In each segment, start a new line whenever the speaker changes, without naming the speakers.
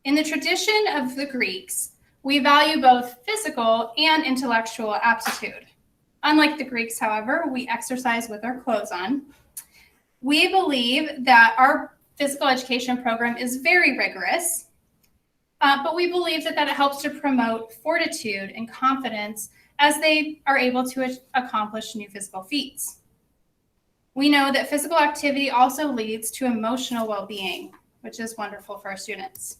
In the tradition of the Greeks, we value both physical and intellectual aptitude. Unlike the Greeks, however, we exercise with our clothes on. We believe that our physical education program is very rigorous, but we believe that it helps to promote fortitude and confidence as they are able to accomplish new physical feats. We know that physical activity also leads to emotional well-being, which is wonderful for our students.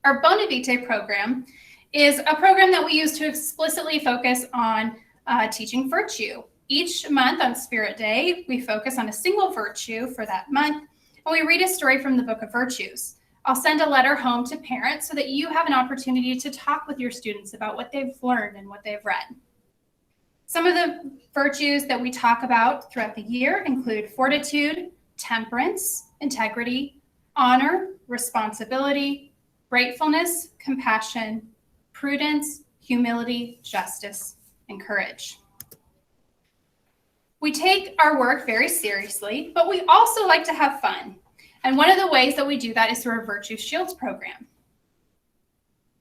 Our Bona Vitae program is a program that we use to explicitly focus on teaching virtue. Each month on Spirit Day, we focus on a single virtue for that month, and we read a story from the Book of Virtues. I'll send a letter home to parents so that you have an opportunity to talk with your students about what they've learned and what they've read. Some of the virtues that we talk about throughout the year include fortitude, temperance, integrity, honor, responsibility, gratefulness, compassion, prudence, humility, justice, and courage. We take our work very seriously, but we also like to have fun. And one of the ways that we do that is through our Virtue Shields program,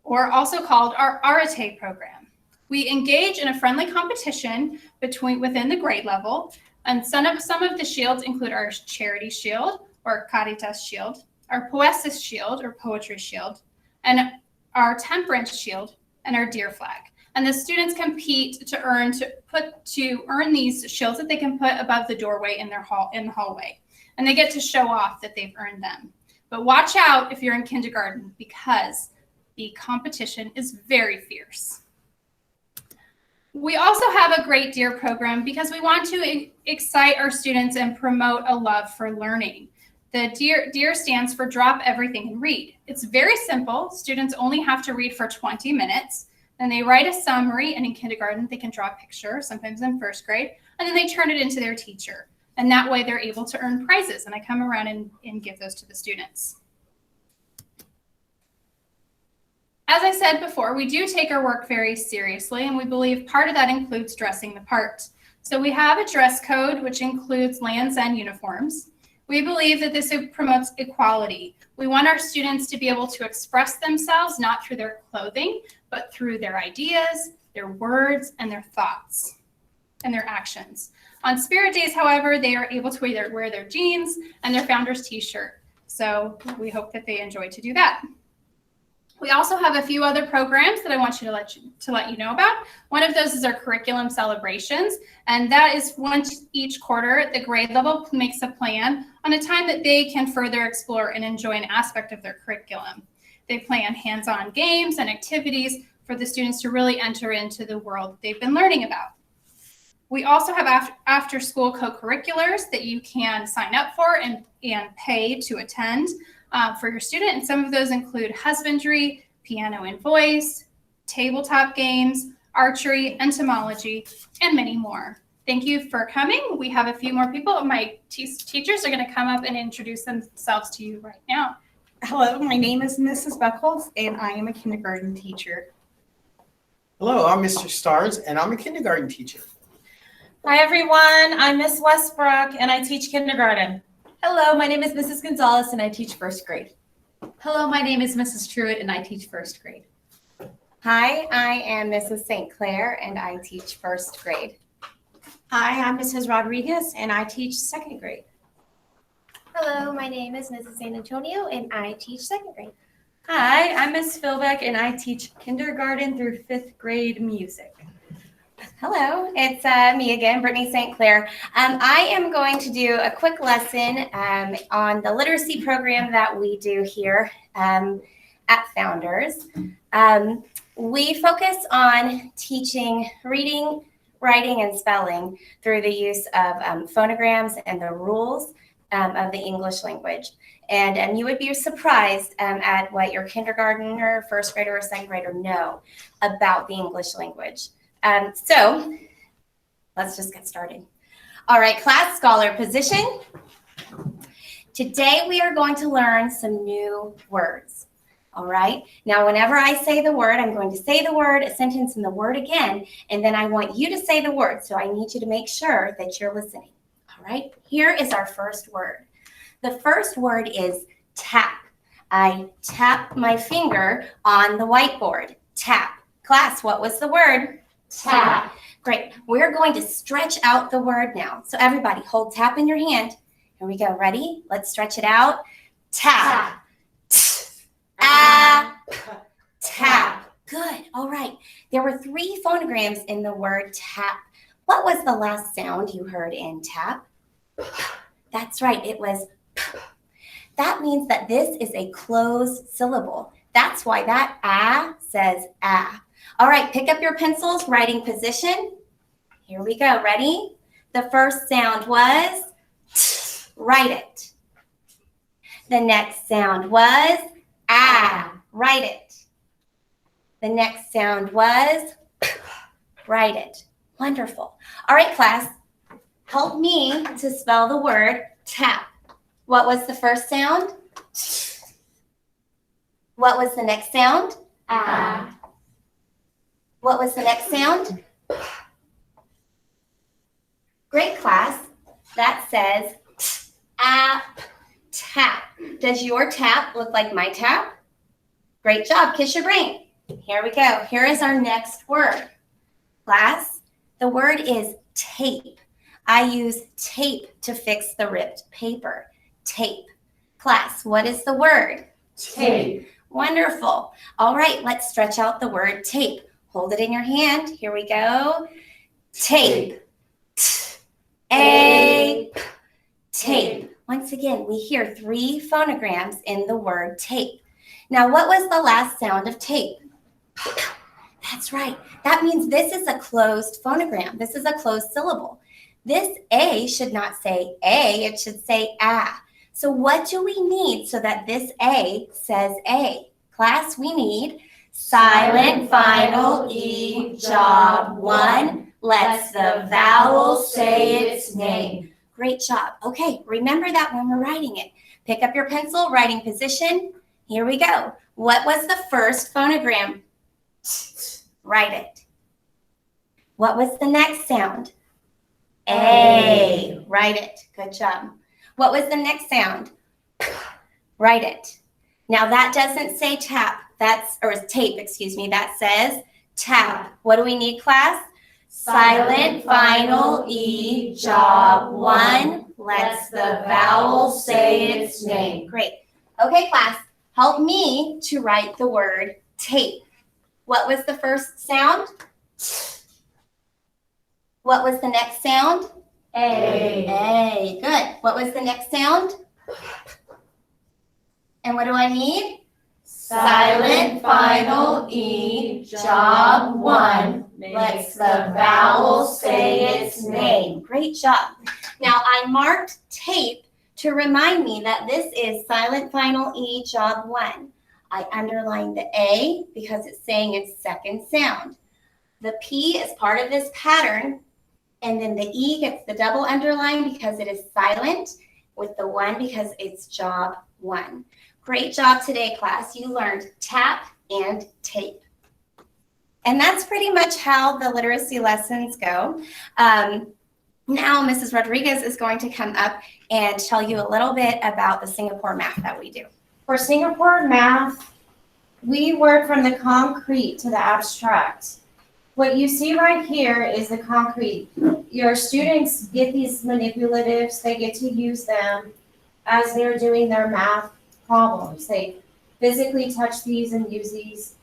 or also called our Arete program. We engage in a friendly competition within the grade level, and some of the shields include our Charity Shield, or Caritas Shield, our Poesis Shield, or Poetry Shield, and our Temperance Shield, and our Deer Flag. And the students compete to earn these shields that they can put above the doorway in the hallway. And they get to show off that they've earned them. But watch out if you're in kindergarten, because the competition is very fierce. We also have a great DEAR program because we want to excite our students and promote a love for learning. The DEAR stands for Drop Everything and Read. It's very simple. Students only have to read for 20 minutes. Then they write a summary, and in kindergarten, they can draw a picture, sometimes in first grade, and then they turn it into their teacher. And that way they're able to earn prizes, and I come around and give those to the students. As I said before, we do take our work very seriously, and we believe part of that includes dressing the part. So we have a dress code, which includes Lands' End uniforms. We believe that this promotes equality. We want our students to be able to express themselves, not through their clothing, but through their ideas, their words, and their thoughts, and their actions. On Spirit Days, however, they are able to either wear their jeans and their founder's t-shirt. So we hope that they enjoy to do that. We also have a few other programs that I want to let you know about. One of those is our curriculum celebrations, and that is once each quarter, the grade level makes a plan on a time that they can further explore and enjoy an aspect of their curriculum. They plan hands-on games and activities for the students to really enter into the world they've been learning about. We also have after-school co-curriculars that you can sign up for and pay to attend for your student. And some of those include husbandry, piano and voice, tabletop games, archery, entomology, and many more. Thank you for coming. We have a few more people. My teachers are going to come up and introduce themselves to you right now.
Hello, my name is Mrs. Buckles, and I am a kindergarten teacher.
Hello, I'm Mr. Stars, and I'm a kindergarten teacher.
Hi, everyone. I'm Miss Westbrook, and I teach kindergarten.
Hello, my name is Mrs. Gonzalez, and I teach first grade.
Hello, my name is Mrs. Truitt, and I teach first grade.
Hi, I am Mrs. St. Clair, and I teach first grade.
Hi, I'm Mrs. Rodriguez, and I teach second grade.
Hello, my name is Mrs. San Antonio, and I teach second grade.
Hi, I'm Miss Philbeck, and I teach kindergarten through fifth grade music.
Hello, it's me again, Brittany St. Clair. I am going to do a quick lesson on the literacy program that we do here at Founders. We focus on teaching reading, writing, and spelling through the use of phonograms and the rules of the English language. And you would be surprised at what your kindergartner, first grader, or second grader know about the English language. So let's just get started. All right, class scholar position. Today we are going to learn some new words. All right, now whenever I say the word, I'm going to say the word, a sentence, and the word again, and then I want you to say the word. So I need you to make sure that you're listening. All right, here is our first word. The first word is tap. I tap my finger on the whiteboard. Tap. Class, what was the word? Tap. Great. We're going to stretch out the word now. So everybody, hold tap in your hand. Here we go. Ready? Let's stretch it out. Tap. Tap. Good. All right. There were 3 phonograms in the word tap. What was the last sound you heard in tap? That's right. It was p. That means that this is a closed syllable. That's why that says ah. All right. Pick up your pencils, writing position. Here we go. Ready? The first sound was t. Write it. The next sound was ah. Write it. The next sound was p. Write it. Wonderful. All right, class. Help me to spell the word tap. What was the first sound? What was the next sound? Ah. What was the next sound? Great, class. That says tap. Does your tap look like my tap? Great job. Kiss your brain. Here we go. Here is our next word. Class, the word is tape. I use tape to fix the ripped paper. Tape. Class, what is the word? Tape. Wonderful. All right, let's stretch out the word tape. Hold it in your hand. Here we go. Tape. Tape. Once again, we hear 3 phonograms in the word tape. Now, what was the last sound of tape? That's right. That means this is a closed phonogram. This is a closed syllable. This A should not say A, it should say ah. So what do we need so that this A says A? Class, we need silent final E job 1 lets the vowel say its name. Great job. Okay, remember that when we're writing it. Pick up your pencil, writing position. Here we go. What was the first phonogram? Write it. What was the next sound? A. Write it. Good job. What was the next sound? Write it. Now that doesn't say tap. Or tape, excuse me. That says tap. What do we need, class? Silent final E job 1 lets the vowel say its name. Great. Okay, class. Help me to write the word tape. What was the first sound? What was the next sound? A. A. Good. What was the next sound? And what do I need? Silent final E job 1 lets the vowel say its name. Great job. Now I marked tape to remind me that this is silent final E job 1. I underlined the A because it's saying its second sound. The P is part of this pattern, and then the E gets the double underline because it is silent, with the 1 because it's job 1. Great job today, class. You learned tap and tape. And that's pretty much how the literacy lessons go. Now, Mrs. Rodriguez is going to come up and tell you a little bit about the Singapore math that we do.
For Singapore math, we work from the concrete to the abstract. What you see right here is the concrete. Your students get these manipulatives, they get to use them as they're doing their math problems. They physically touch these and use these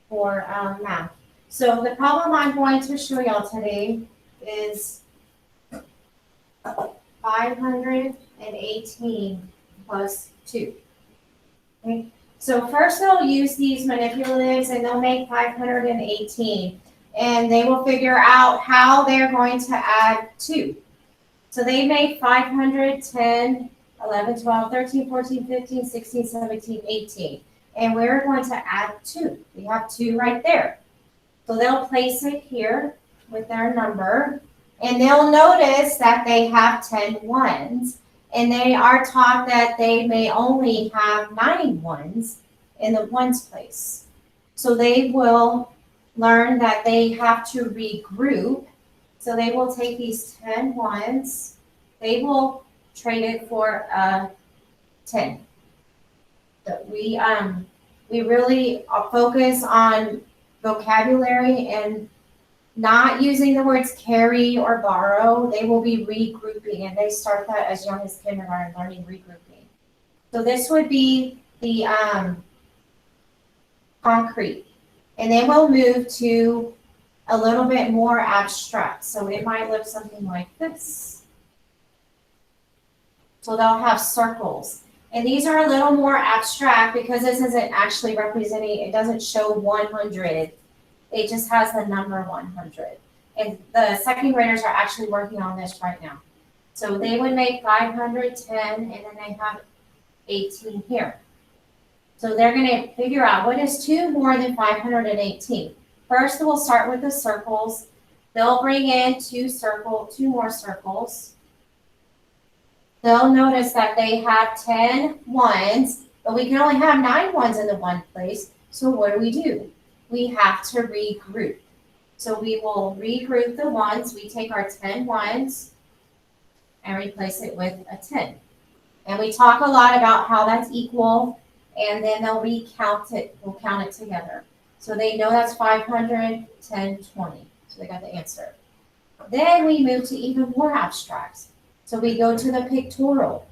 for math. So the problem I'm going to show y'all today is 518 plus 2. Okay. So first they'll use these manipulatives and they'll make 518. And they will figure out how they're going to add 2. So they made 510, 11, 12, 13, 14, 15, 16, 17, 18. And we're going to add 2. We have 2 right there. So they'll place it here with their number. And they'll notice that they have 10 ones. And they are taught that they may only have 9 ones in the ones place. So they will learn that they have to regroup. So they will take these 10 ones. They will trade it for 10. that we really focus on vocabulary and not using the words carry or borrow. They will be regrouping, and they start that as young as kindergarten, learning regrouping. So this would be the concrete. And then we'll move to a little bit more abstract. So it might look something like this. So they'll have circles. And these are a little more abstract because this isn't actually representing, it doesn't show 100. It just has the number 100. And the second graders are actually working on this right now. So they would make 510, and then they have 18 here. So they're going to figure out what is 2 more than 518. First, we'll start with the circles. They'll bring in 2 more circles. They'll notice that they have 10 ones, but we can only have 9 ones in the one place. So what do? We have to regroup. So we will regroup the ones. We take our 10 ones and replace it with a 10. And we talk a lot about how that's equal, and then they'll recount it. We'll count it together. So they know that's 500, 10, 20. So they got the answer. Then we move to even more abstracts. So we go to the pictorial.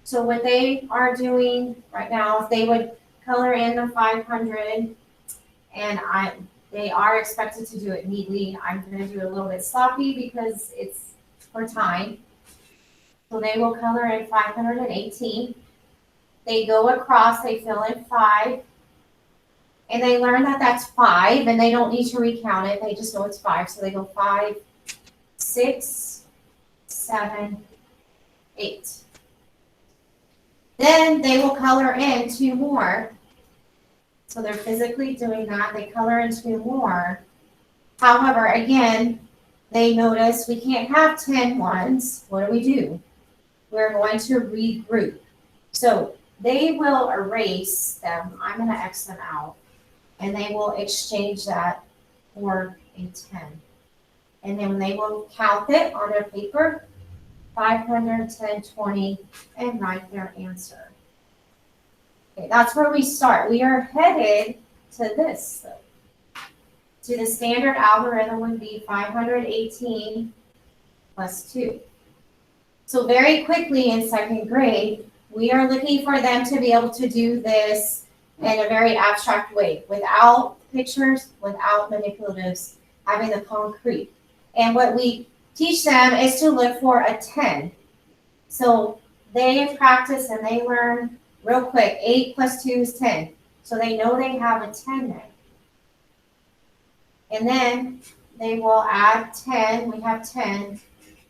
So what they are doing right now, if they would color in the 500, and they are expected to do it neatly. I'm going to do it a little bit sloppy because it's for time. So they will color in 518. They go across, they fill in 5, and they learn that that's 5, and they don't need to recount it. They just know it's 5. So they go 5, 6, 7, 8. Then they will color in 2 more. So they're physically doing that. They color in 2 more. However, again, they notice we can't have 10 ones. What do? We're going to regroup. So they will erase them. I'm going to X them out. And they will exchange that for a 10. And then they will count it on their paper, 500, 10, 20, and write their answer. Okay, that's where we start. We are headed to this, though. To the standard algorithm would be 518 plus 2. So very quickly in second grade, we are looking for them to be able to do this in a very abstract way, without pictures, without manipulatives, having the concrete. And what we teach them is to look for a 10. So they practice and they learn real quick. 8 plus 2 is 10. So they know they have a 10 there. And then they will add 10. We have 10.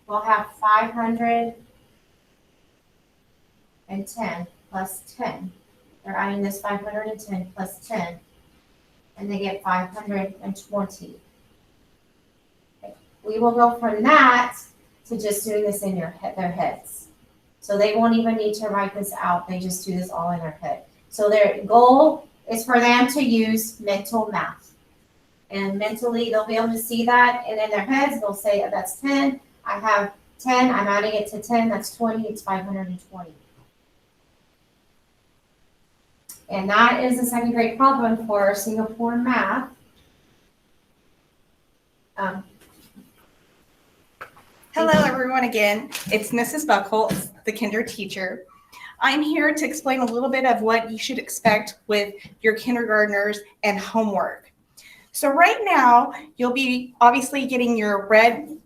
We'll have 510 plus 10. They're adding this 510 plus 10. And they get 520. Okay. We will go from that to just doing this in their heads. So they won't even need to write this out. They just do this all in their head. So their goal is for them to use mental math. And mentally, they'll be able to see that. And in their heads, they'll say, oh, that's 10. I have 10. I'm adding it to 10. That's 20. It's 520. And that is a second grade problem for Singapore math.
Hello, everyone, again. It's Mrs. Buckholz, the kinder teacher. I'm here to explain a little bit of what you should expect with your kindergartners and homework. So right now, you'll be obviously getting your red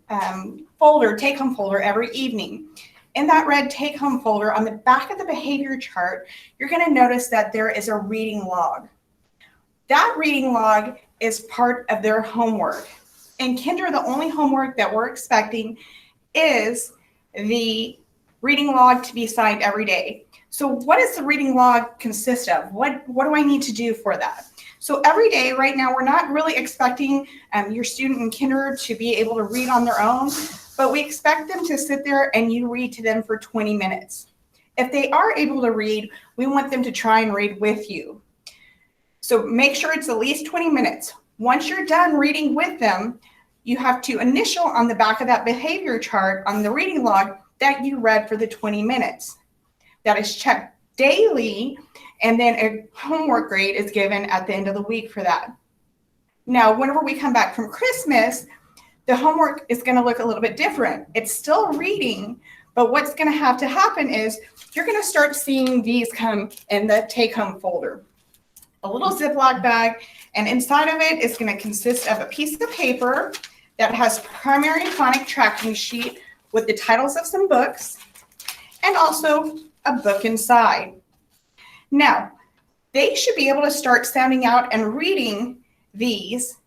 folder, take-home folder every evening. In that red take-home folder, on the back of the behavior chart, you're going to notice that there is a reading log. That reading log is part of their homework. In kinder, the only homework that we're expecting is the reading log to be signed every day. So what does the reading log consist of? What do I need to do for that? So every day right now, we're not really expecting your student in kinder to be able to read on their own, but we expect them to sit there and you read to them for 20 minutes. If they are able to read, we want them to try and read with you. So make sure it's at least 20 minutes. Once you're done reading with them, you have to initial on the back of that behavior chart on the reading log that you read for the 20 minutes. That is checked daily, and then a homework grade is given at the end of the week for that. Now, whenever we come back from Christmas, the homework is going to look a little bit different. It's still reading, but what's going to have to happen is you're going to start seeing these come in the take-home folder. A little Ziploc bag, and inside of it is going to consist of a piece of paper that has primary phonic tracking sheet with the titles of some books, and also a book inside. Now, they should be able to start sounding out and reading these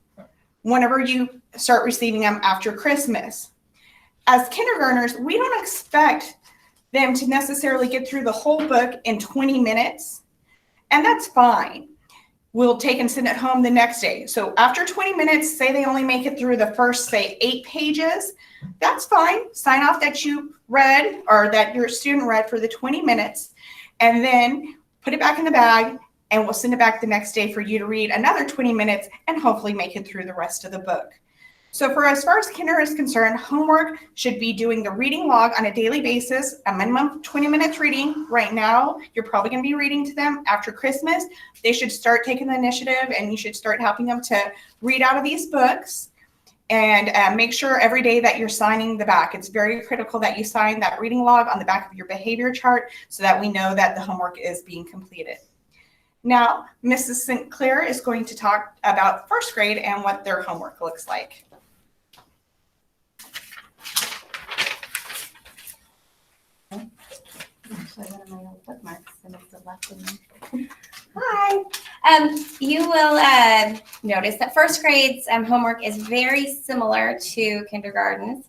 whenever you start receiving them after Christmas. As kindergartners, we don't expect them to necessarily get through the whole book in 20 minutes, and that's fine. We'll take and send it home the next day. So after 20 minutes, say they only make it through the first, say, 8 pages, that's fine. Sign off that you read or that your student read for the 20 minutes, and then put it back in the bag, and we'll send it back the next day for you to read another 20 minutes and hopefully make it through the rest of the book. So for as far as kinder is concerned, homework should be doing the reading log on a daily basis, a minimum of 20 minutes reading. Right now, you're probably going to be reading to them after Christmas. They should start taking the initiative, and you should start helping them to read out of these books. And make sure every day that you're signing the back. It's very critical that you sign that reading log on the back of your behavior chart so that we know that the homework is being completed. Now, Mrs. St. Clair is going to talk about first grade and what their homework looks like.
Actually, one of my old bookmarks, and it's the left in there. Hi. You will notice that first grade's homework is very similar to kindergarten's.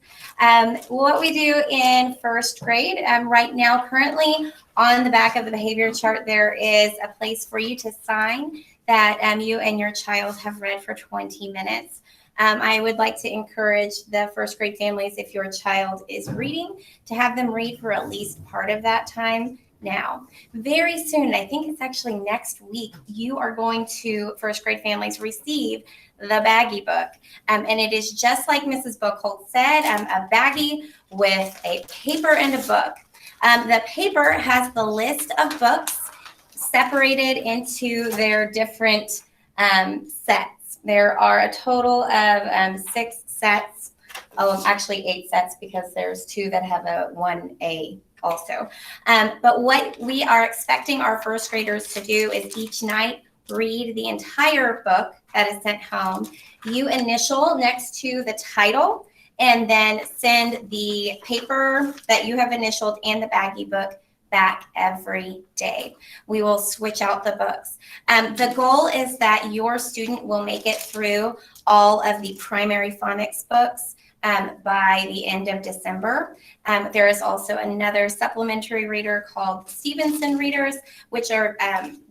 What we do in first grade right now, currently on the back of the behavior chart, there is a place for you to sign that you and your child have read for 20 minutes. I would like to encourage the first grade families, if your child is reading, to have them read for at least part of that time now. Very soon, I think it's actually next week, you are going to, first grade families, receive the baggie book. And it is just like Mrs. Buchholz said, a baggie with a paper and a book. The paper has the list of books separated into their different sets. There are a total of 6 sets, actually 8 sets, because there's 2 that have a 1A also. But what we are expecting our first graders to do is each night read the entire book that is sent home. You initial next to the title, and then send the paper that you have initialed and the baggie book back every day. We will switch out the books. The goal is that your student will make it through all of the primary phonics books by the end of December. There is also another supplementary reader called Stevenson Readers, which are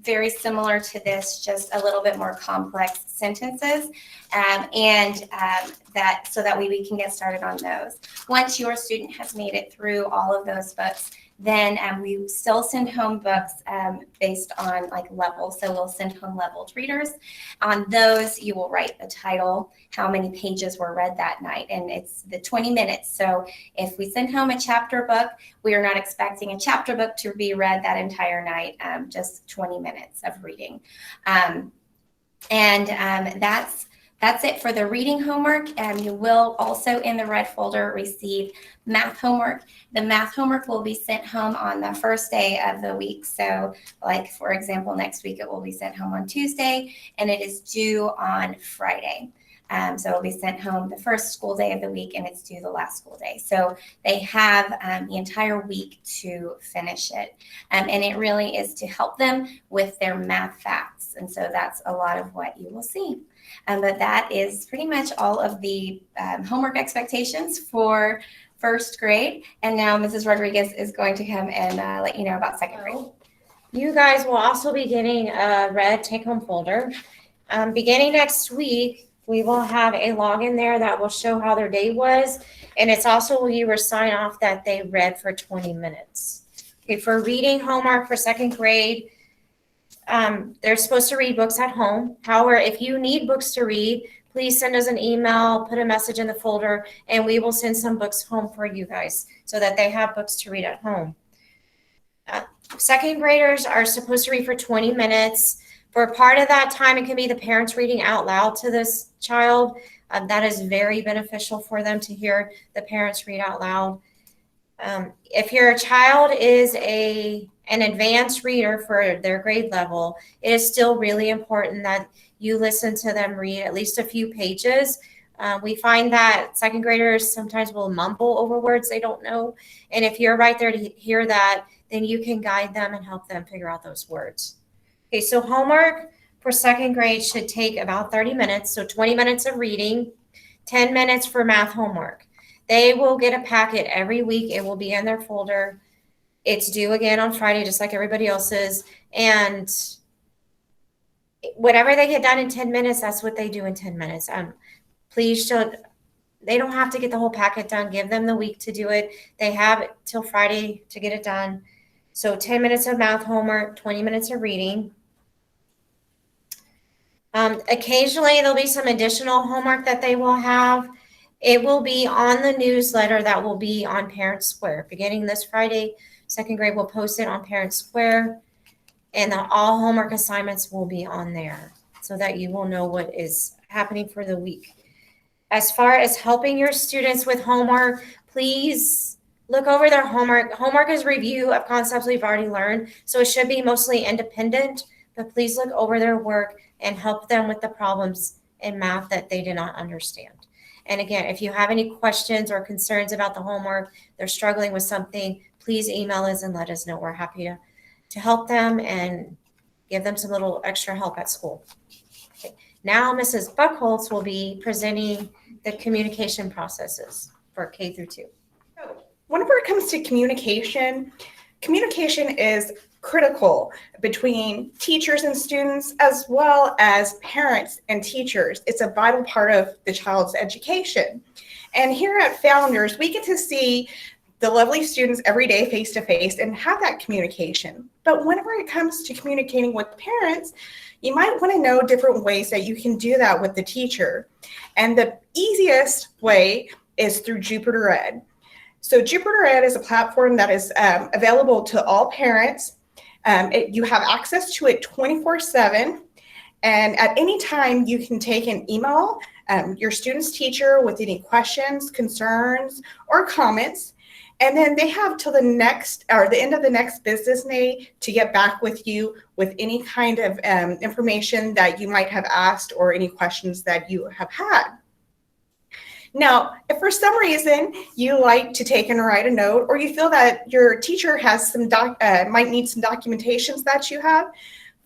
very similar to this, just a little bit more complex sentences, so that way we can get started on those. Once your student has made it through all of those books, then we still send home books based on like level. So we'll send home leveled readers. On those, you will write the title, how many pages were read that night, and it's the 20 minutes. So if we send home a chapter book, we are not expecting a chapter book to be read that entire night, just 20 minutes of reading. That's it for the reading homework. You will also in the red folder receive math homework. The math homework will be sent home on the first day of the week. So like, for example, next week it will be sent home on Tuesday, and it is due on Friday. So it'll be sent home the first school day of the week, and it's due the last school day. So they have the entire week to finish it. And it really is to help them with their math facts. And so that's a lot of what you will see. But that is pretty much all of the homework expectations for first grade. And now Mrs. Rodriguez is going to come and let you know about second grade.
You guys will also be getting a red take-home folder. Beginning next week, we will have a login there that will show how their day was. And it's also where you will sign off that they read for 20 minutes. Okay, for reading homework for second grade, they're supposed to read books at home. However, if you need books to read, please send us an email, put a message in the folder, and we will send some books home for you guys so that they have books to read at home. Second graders are supposed to read for 20 minutes. For part of that time, it can be the parents reading out loud to this child. That is very beneficial for them to hear the parents read out loud. If your child is an advanced reader for their grade level, it is still really important that you listen to them read at least a few pages. We find that second graders sometimes will mumble over words they don't know. And if you're right there to hear that, then you can guide them and help them figure out those words. Okay, so homework for second grade should take about 30 minutes. So 20 minutes of reading, 10 minutes for math homework. They will get a packet every week. It will be in their folder. It's due again on Friday, just like everybody else's. And whatever they get done in 10 minutes, that's what they do in 10 minutes. Please they don't have to get the whole packet done. Give them the week to do it. They have till Friday to get it done. So 10 minutes of math homework, 20 minutes of reading. Occasionally, there'll be some additional homework that they will have. It will be on the newsletter that will be on Parent Square. Beginning this Friday, second grade will post it on Parent Square, and all homework assignments will be on there so that you will know what is happening for the week. As far as helping your students with homework, please look over their homework. Homework is review of concepts we've already learned, so it should be mostly independent, but please look over their work and help them with the problems in math that they did not understand. And again, if you have any questions or concerns about the homework, they're struggling with something, please email us and let us know. We're happy to help them and give them some little extra help at school. Okay. Now, Mrs. Buckholz will be presenting the communication processes for K through 2.
Whenever it comes to communication, communication is critical between teachers and students, as well as parents and teachers. It's a vital part of the child's education. And here at Founders, we get to see the lovely students every day face to face and have that communication. But whenever it comes to communicating with parents, you might want to know different ways that you can do that with the teacher. And the easiest way is through Jupiter Ed. So Jupiter Ed is a platform that is available to all parents. You have access to it 24/7, and at any time you can take and email your student's teacher with any questions, concerns, or comments, and then they have till the end of the next business day to get back with you with any kind of information that you might have asked or any questions that you have had. Now, if for some reason you like to take and write a note, or you feel that your teacher has might need some documentations that you have,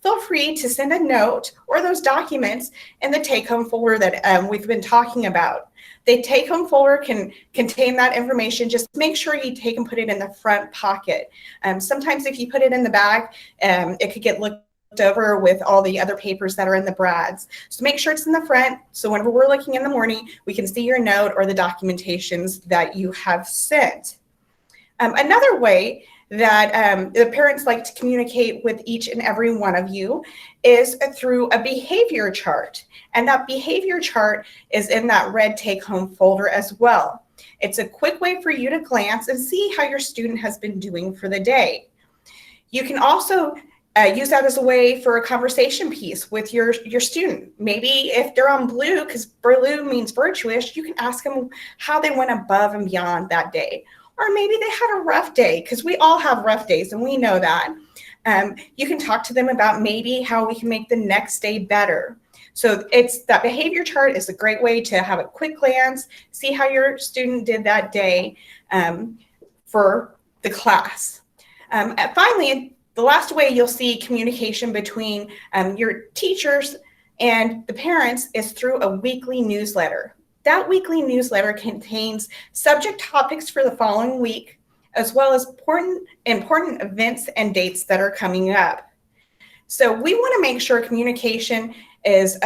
feel free to send a note or those documents in the take-home folder that we've been talking about. The take-home folder can contain that information. Just make sure you take and put it in the front pocket. Sometimes if you put it in the back, it could get looked over with all the other papers that are in the brads. So make sure it's in the front, so whenever we're looking in the morning, we can see your note or the documentations that you have sent. Another way that the parents like to communicate with each and every one of you is through a behavior chart. And that behavior chart is in that red take-home folder as well. It's a quick way for you to glance and see how your student has been doing for the day. You can also use that as a way for a conversation piece with your student. Maybe if they're on blue, because blue means virtuous, you can ask them how they went above and beyond that day. Or maybe they had a rough day, because we all have rough days and we know that. You can talk to them about maybe how we can make the next day better. So that behavior chart is a great way to have a quick glance, see how your student did that day for the class. And finally, the last way you'll see communication between your teachers and the parents is through a weekly newsletter. That weekly newsletter contains subject topics for the following week, as well as important events and dates that are coming up. So we want to make sure communication is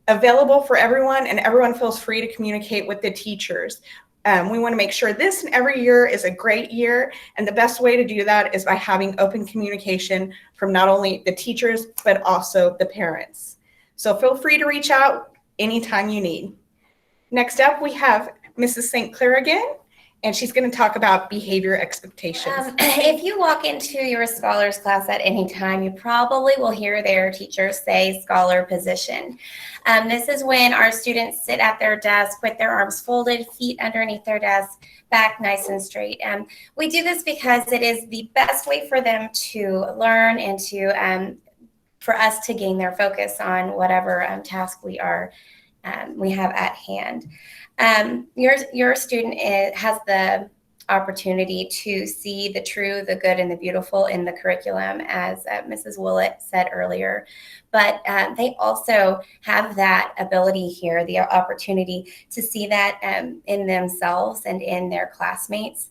available for everyone and everyone feels free to communicate with the teachers. We want to make sure this and every year is a great year, and the best way to do that is by having open communication from not only the teachers, but also the parents. So feel free to reach out anytime you need. Next up, we have Mrs. St. Clair again, and she's going to talk about behavior expectations.
If you walk into your scholars class at any time, you probably will hear their teachers say scholar position. This is when our students sit at their desk with their arms folded, feet underneath their desk, back nice and straight. We do this because it is the best way for them to learn and to for us to gain their focus on whatever task we have at hand. Your student has the opportunity to see the true, the good, and the beautiful in the curriculum, as Mrs. Willett said earlier. But they also have that ability here, the opportunity to see that in themselves and in their classmates.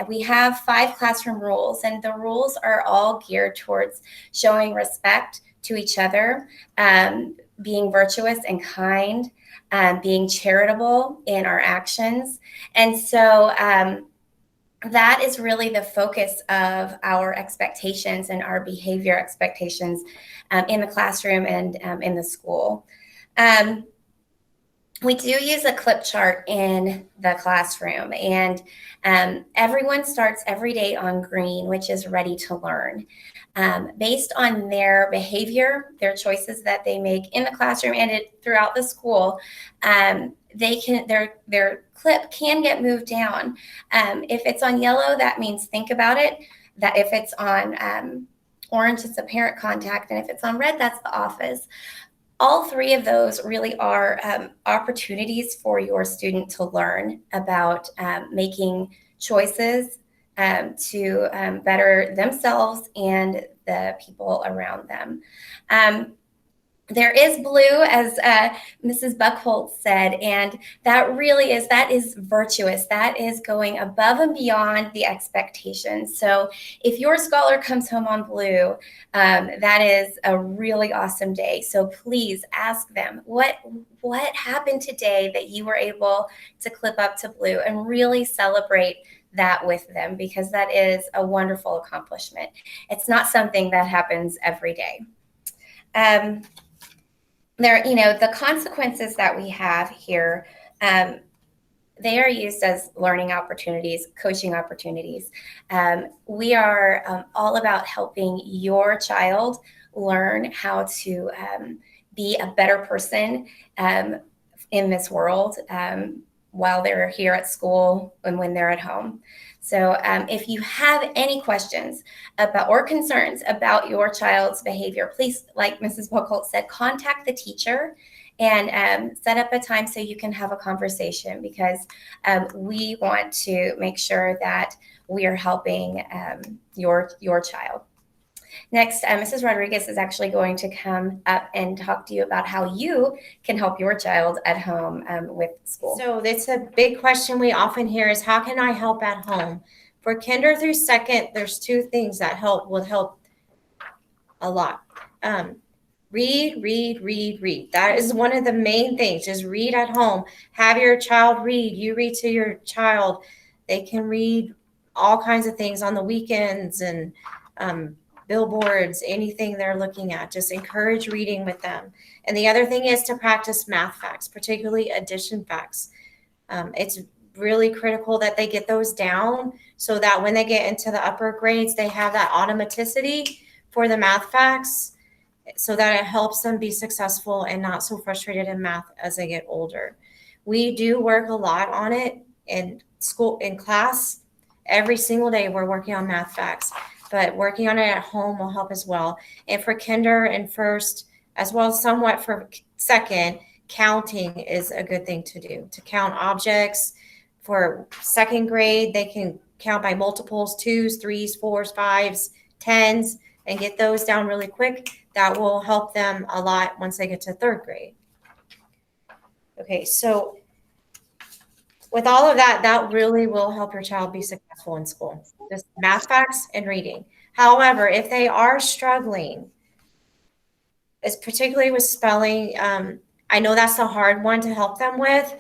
We have 5 classroom rules, and the rules are all geared towards showing respect to each other, being virtuous and kind, being charitable in our actions. And so that is really the focus of our expectations and our behavior expectations in the classroom and in the school. We do use a clip chart in the classroom, and everyone starts every day on green, which is ready to learn. Based on their behavior, their choices that they make in the classroom and throughout the school, their clip can get moved down. If it's on yellow, that means think about it. That if it's on orange, it's a parent contact, and if it's on red, that's the office. All 3 of those really are opportunities for your student to learn about making choices to better themselves and the people around them. There is blue, as Mrs. Buckholt said, and that is virtuous. That is going above and beyond the expectations. So if your scholar comes home on blue, that is a really awesome day. So please ask them, what happened today that you were able to clip up to blue, and really celebrate that with them, because that is a wonderful accomplishment. It's not something that happens every day. The consequences that we have here, they are used as learning opportunities, coaching opportunities. We are all about helping your child learn how to be a better person in this world while they're here at school and when they're at home. So if you have any questions about or concerns about your child's behavior, please, like Mrs. Buckholt said, contact the teacher and set up a time so you can have a conversation, because we want to make sure that we are helping your child. Next, Mrs. Rodriguez is actually going to come up and talk to you about how you can help your child at home with school.
So that's a big question we often hear is, how can I help at home? For kinder through second, there's 2 things that would help a lot. Read. That is one of the main things. Just read at home. Have your child read. You read to your child. They can read all kinds of things on the weekends and billboards, anything they're looking at. Just encourage reading with them. And the other thing is to practice math facts, particularly addition facts. It's really critical that they get those down so that when they get into the upper grades, they have that automaticity for the math facts, so that it helps them be successful and not so frustrated in math as they get older. We do work a lot on it in school, in class. Every single day we're working on math facts, but working on it at home will help as well. And for kinder and first, as well as somewhat for second, counting is a good thing to do, to count objects. For second grade, they can count by multiples, 2s, 3s, 4s, 5s, 10s, and get those down really quick. That will help them a lot once they get to 3rd grade. Okay, so with all of that, that really will help your child be successful in school. Just math facts and reading. However, if they are struggling, it's particularly with spelling, I know that's a hard one to help them with.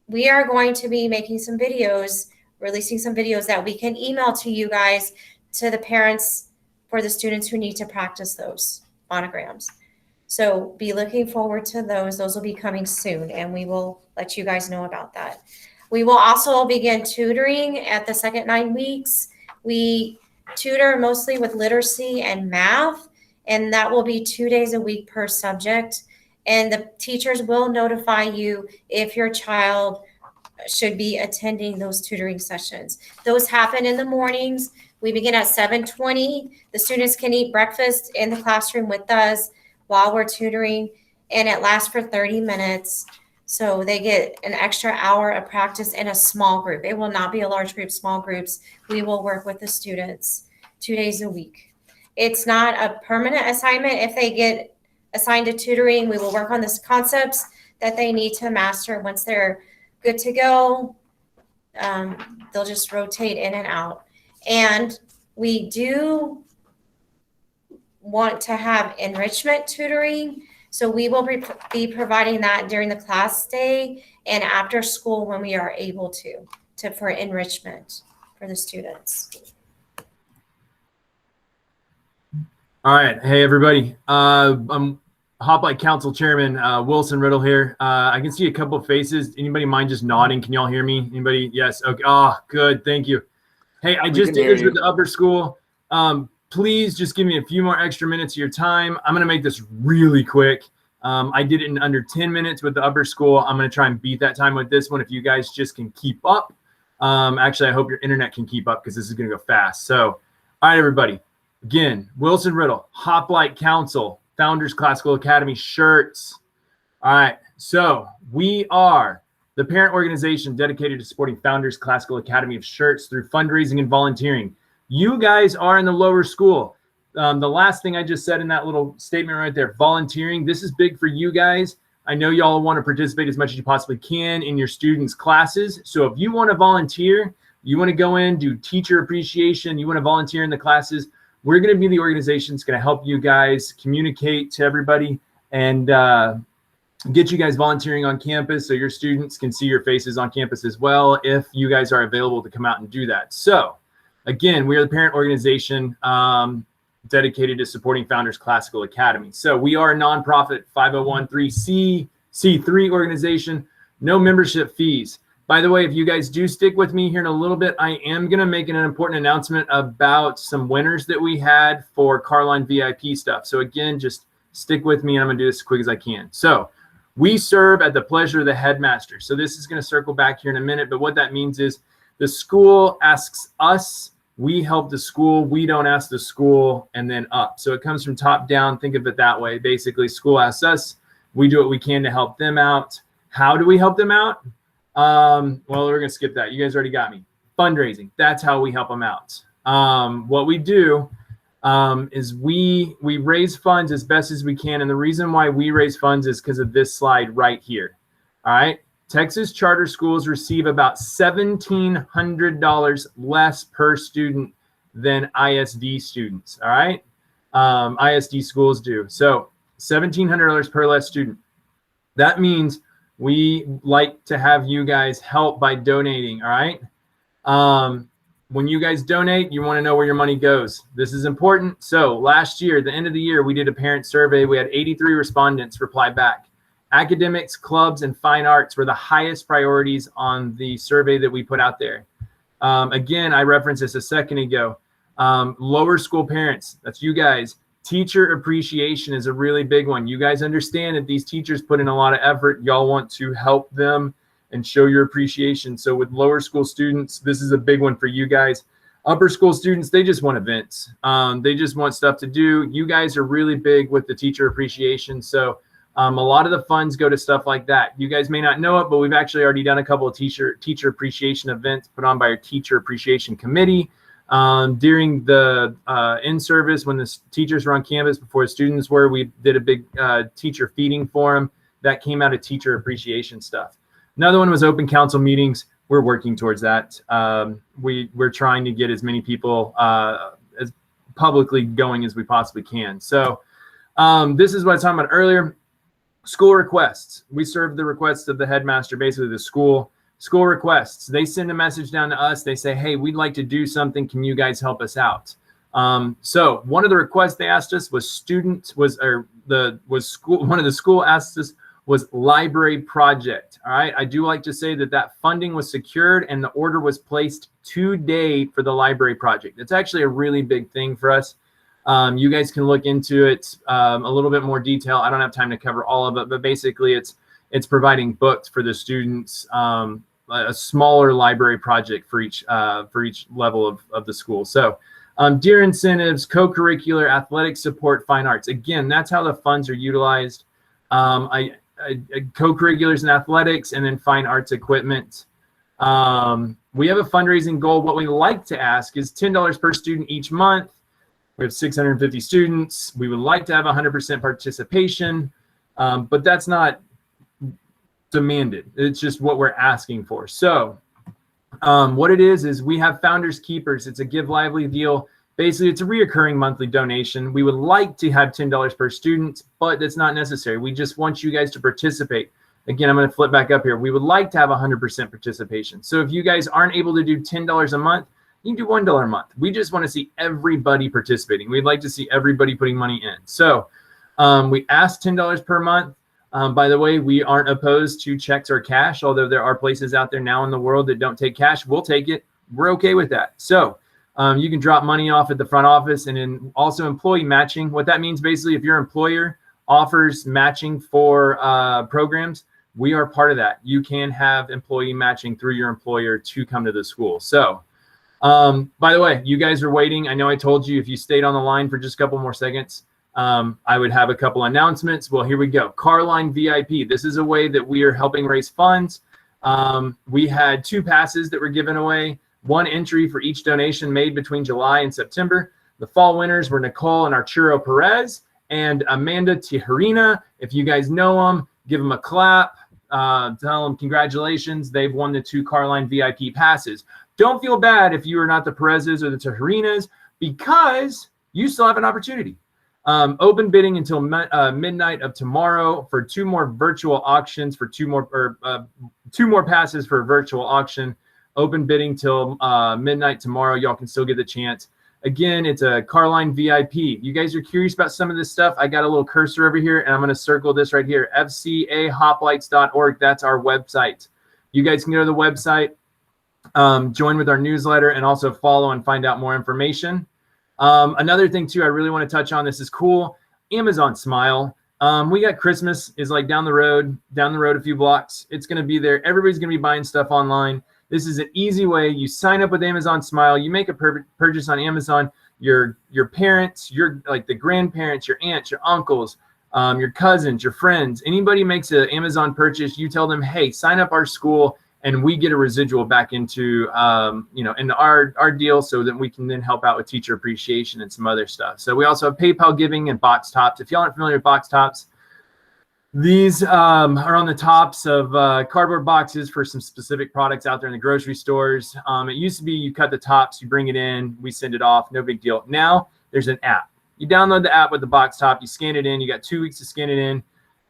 We are going to be making some videos, releasing some videos that we can email to you guys, to the parents, for the students who need to practice those phonograms. So be looking forward to those. Those will be coming soon, and we will let you guys know about that. We will also begin tutoring at the second 9 weeks. We tutor mostly with literacy and math, and that will be 2 days a week per subject. And the teachers will notify you if your child should be attending those tutoring sessions. Those happen in the mornings. We begin at 7:20. The students can eat breakfast in the classroom with us while we're tutoring, and it lasts for 30 minutes. So they get an extra hour of practice in a small group. It will not be a large group, small groups. We will work with the students 2 days a week. It's not a permanent assignment. If they get assigned to tutoring, we will work on the concepts that they need to master. Once they're good to go, they'll just rotate in and out. And we do want to have enrichment tutoring. So we will be providing that during the class day and after school when we are able to for enrichment for the students.
All right. Hey, everybody. I'm Hoplite Council Chairman Wilson Riddle here. I can see a couple of faces. Anybody mind just nodding? Can y'all hear me? Anybody? Yes. Okay. Oh, good. Thank you. Hey, I just did this with the upper school. Please just give me a few more extra minutes of your time. I'm going to make this really quick. I did it in under 10 minutes with the upper school. I'm going to try and beat that time with this one if you guys just can keep up. Actually, I hope your internet can keep up because this is going to go fast. So, all right, everybody. Again, Wilson Riddle, Hoplite Council, Founders Classical Academy shirts. All right, so we are the parent organization dedicated to supporting Founders Classical Academy of shirts through fundraising and volunteering. You guys are in the lower school. The last thing I just said in that little statement right there, volunteering, this is big for you guys. I know y'all want to participate as much as you possibly can in your students' classes. So if you want to volunteer, you want to go in, do teacher appreciation, you want to volunteer in the classes, we're going to be the organization that's going to help you guys communicate to everybody and get you guys volunteering on campus so your students can see your faces on campus as well if you guys are available to come out and do that. So again, we are the parent organization dedicated to supporting Founders Classical Academy. So we are a nonprofit 501(c)(3) organization, no membership fees. By the way, if you guys do stick with me here in a little bit, I am going to make an important announcement about some winners that we had for Carline VIP stuff. So again, just stick with me and I'm going to do this as quick as I can. So we serve at the pleasure of the headmaster. So this is going to circle back here in a minute, but what that means is the school asks us, we help the school, we don't ask the school, and then up. So it comes from top down. Think of it that way. Basically, school asks us, we do what we can to help them out. How do we help them out? Well, we're going to skip that. You guys already got me. Fundraising. That's how we help them out. What we do is we raise funds as best as we can. And the reason why we raise funds is because of this slide right here. All right. Texas charter schools receive about $1,700 less per student than ISD students. All right. ISD schools do. So $1,700 per less student. That means we like to have you guys help by donating. All right. When you guys donate, you want to know where your money goes. This is important. So last year, at the end of the year, we did a parent survey. We had 83 respondents reply back. Academics, clubs, and fine arts were the highest priorities on the survey that we put out there. Again, I referenced this a second ago. Lower school parents, that's you guys. Teacher appreciation is a really big one. You guys understand that these teachers put in a lot of effort. Y'all want to help them and show your appreciation. So with lower school students, this is a big one for you guys. Upper school students, they just want events. They just want stuff to do. You guys are really big with the teacher appreciation. So a lot of the funds go to stuff like that. You guys may not know it, but we've actually already done a couple of teacher appreciation events put on by our teacher appreciation committee. During the in-service, when the teachers were on campus before the students were, we did a big teacher feeding for them. That came out of teacher appreciation stuff. Another one was open council meetings. We're working towards that. We're trying to get as many people as publicly going as we possibly can. So this is what I was talking about earlier. School requests. We serve the requests of the headmaster, basically the school requests. They send a message down to us. They say, hey, we'd like to do something. Can you guys help us out? So one of the requests they asked us was one of the school asked us, was library project. All right. I do like to say that funding was secured and the order was placed today for the library project. It's actually a really big thing for us. You guys can look into it a little bit more detail. I don't have time to cover all of it, but basically it's providing books for the students, a smaller library project for each level of the school. So dear incentives, co-curricular, athletic support, fine arts. Again, that's how the funds are utilized. Co-curriculars and athletics, and then fine arts equipment. We have a fundraising goal. What we like to ask is $10 per student each month. We have 650 students. We would like to have 100% participation, but that's not demanded. It's just what we're asking for. So what it is we have Founders Keepers. It's a Give Lively deal. Basically, it's a reoccurring monthly donation. We would like to have $10 per student, but that's not necessary. We just want you guys to participate. Again, I'm going to flip back up here. We would like to have 100% participation. So if you guys aren't able to do $10 a month, you can do $1 a month. We just want to see everybody participating. We'd like to see everybody putting money in. So we asked $10 per month. By the way, we aren't opposed to checks or cash, although there are places out there now in the world that don't take cash. We'll take it. We're okay with that. So you can drop money off at the front office, and then also employee matching. What that means, basically, if your employer offers matching for programs, we are part of that. You can have employee matching through your employer to come to the school. So by the way, you guys are waiting. I know I told you if you stayed on the line for just a couple more seconds, I would have a couple announcements. Well, here we go. Carline VIP. This is a way that we are helping raise funds. We had 2 passes that were given away, 1 entry for each donation made between July and September. The fall winners were Nicole and Arturo Perez and Amanda Tijerina. If you guys know them, give them a clap. Tell them congratulations. They've won the 2 Carline VIP passes. Don't feel bad if you are not the Perez's or the Tijerinas, because you still have an opportunity. Open bidding until midnight of tomorrow for 2 more virtual auctions for 2 more passes for a virtual auction. Open bidding till midnight tomorrow. Y'all can still get the chance. Again, it's a Carline VIP. You guys are curious about some of this stuff. I got a little cursor over here, and I'm going to circle this right here. fcahoplites.org. That's our website. You guys can go to the website, join with our newsletter, and also follow and find out more information. Another thing too, I really want to touch on, this is cool. Amazon Smile. We got Christmas is like down the road a few blocks. It's going to be there. Everybody's going to be buying stuff online. This is an easy way. You sign up with Amazon Smile. You make a purchase on Amazon. Your parents, like the grandparents, your aunts, your uncles, your cousins, your friends, anybody makes an Amazon purchase, you tell them, hey, sign up our school, and we get a residual back into into our deal, so that we can then help out with teacher appreciation and some other stuff. So we also have PayPal giving and box tops. If y'all aren't familiar with box tops, these are on the tops of cardboard boxes for some specific products out there in the grocery stores. It used to be you cut the tops, you bring it in, we send it off, no big deal. Now there's an app. You download the app with the box top, you scan it in, you got 2 weeks to scan it in,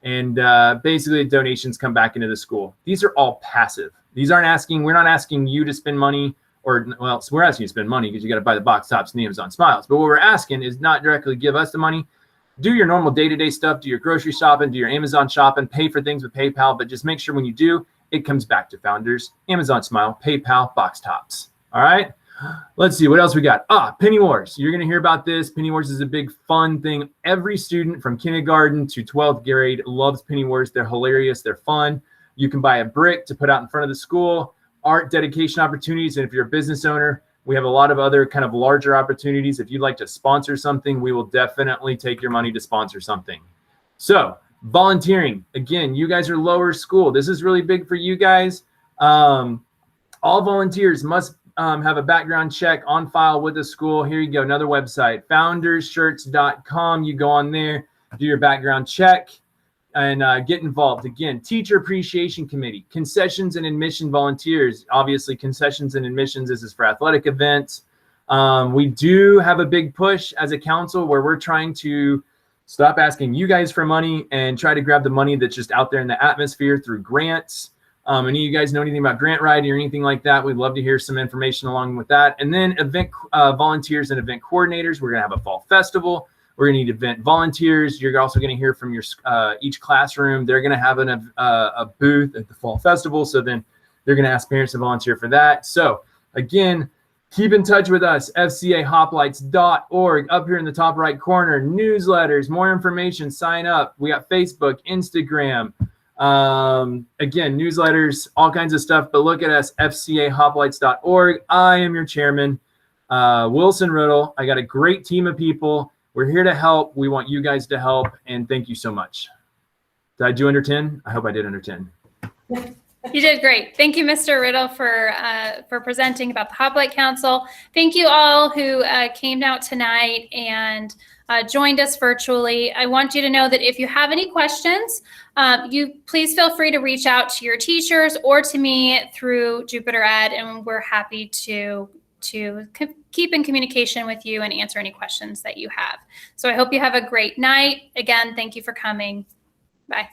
and basically the donations come back into the school. These are all passive. These aren't asking, we're not asking you to spend money, or, well, we're asking you to spend money because you got to buy the box tops and the Amazon Smiles. But what we're asking is not directly give us the money. Do your normal day-to-day stuff, do your grocery shopping, do your Amazon shopping, pay for things with PayPal, but just make sure when you do, it comes back to Founders, Amazon Smile, PayPal, box tops. All right. Let's see what else we got. Penny Wars. You're going to hear about this. Penny Wars is a big fun thing. Every student from kindergarten to 12th grade loves Penny Wars. They're hilarious. They're fun. You can buy a brick to put out in front of the school, art dedication opportunities. And if you're a business owner, we have a lot of other kind of larger opportunities. If you'd like to sponsor something, we will definitely take your money to sponsor something. So volunteering, again, you guys are lower school. This is really big for you guys. All volunteers must have a background check on file with the school. Here you go, another website, foundersshirts.com. You go on there, do your background check, and get involved. Again, Teacher Appreciation Committee, concessions and admission volunteers. Obviously, concessions and admissions, this is for athletic events. We do have a big push as a council where we're trying to stop asking you guys for money and try to grab the money that's just out there in the atmosphere through grants. Any of you guys know anything about grant writing or anything like that, we'd love to hear some information along with that. And then event volunteers and event coordinators. We're going to have a fall festival. We're going to need event volunteers. You're also going to hear from your each classroom. They're going to have a booth at the fall festival. So then they're going to ask parents to volunteer for that. So again, keep in touch with us, fcahoplites.org. Up here in the top right corner, newsletters, more information, sign up. We got Facebook, Instagram. Again, newsletters, all kinds of stuff. But look at us, fcahoplites.org. I am your chairman, Wilson Riddle. I got a great team of people. We're here to help. We want you guys to help. And thank you so much. Did I do under 10? I hope I did under 10.
You did great. Thank you, Mr. Riddle, for presenting about the Hoplite Council. Thank you all who came out tonight and joined us virtually. I want you to know that if you have any questions, you please feel free to reach out to your teachers or to me through Jupiter Ed, and we're happy to keep in communication with you and answer any questions that you have. So I hope you have a great night. Again, thank you for coming. Bye.